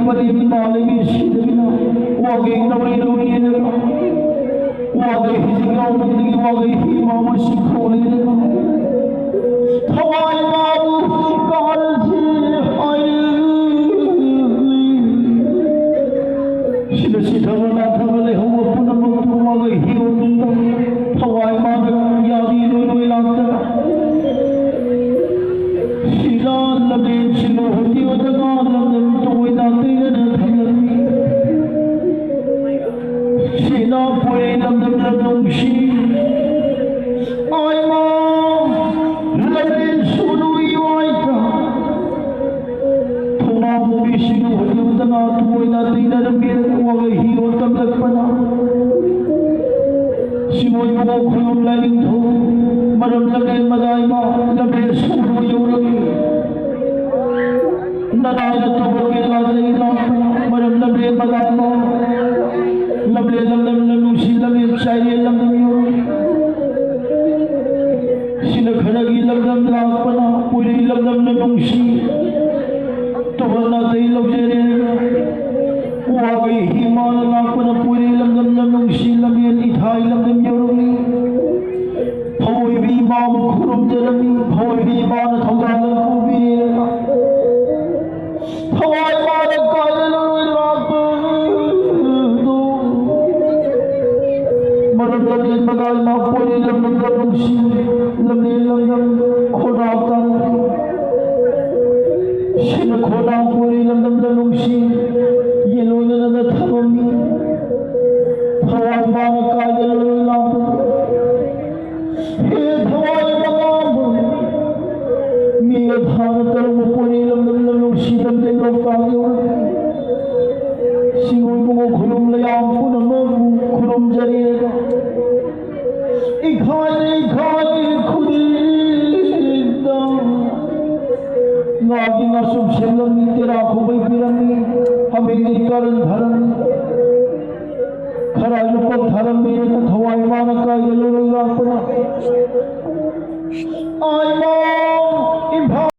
बड़ी माले में शीदना वागे नवरे लोगे ना वागे हिजगांव बंदगी वागे ही मामा शिखोले ना थवाई बाबू काल से आए शिव सिद्धवना थवले हम अपना मुक्त वागे ही उन्नत थवाई मानक यादी लोई लागता शिला लगे शिलो होती वजगा लगे तो वे दाते न थलमी शिला पुए लगे लगे आय मा लगे सुनु युवाइका थोड़ा मुबी शिलो होती वजगा तो वे दाते न रमीर वागे ही होतम लगपना शिवो युवो खुलम लाइन धो मरम लगे मदाइमा लगे सुनु युवलगी नारायण तो बगे लाजे लापना मरम लगे मदाइमा लगे लंदन लनुशी लगे शायरी लंदन युवलगी शिन खड़गी लंदन लापना पूरी लंदन लनुशी तो वरना दई लगे वागे हिमाल लापना पूरी लंदन लनुशी लगे इठाई लंदन युवलगी भोई भी बाम खुरुम जरमी भोई भी बान थौदालन कुबीर थवाई बान कायल रात दो मरद लगे बगाल मा पूरी लंदन लनुशी लगे लंदन खोड़ा कर शिन खोड़ा पूरी लंदन लनुशी ये लोग नद थवमी थवाई बान कायल रात हे धवाई मगाम मेरे धान तरम पुरी लंदन लनुशी लगे लोकायो सिंगोई को खुलुम लयाम पुनमो खुलुम जरेगा इखाने खुदीदा नागी नसुम शेलमी तेरा खुबई पिरमी हमें निकरन धरन खरा लोक धर्म मेरे को थवाई मान का ये लोग लापना आय मा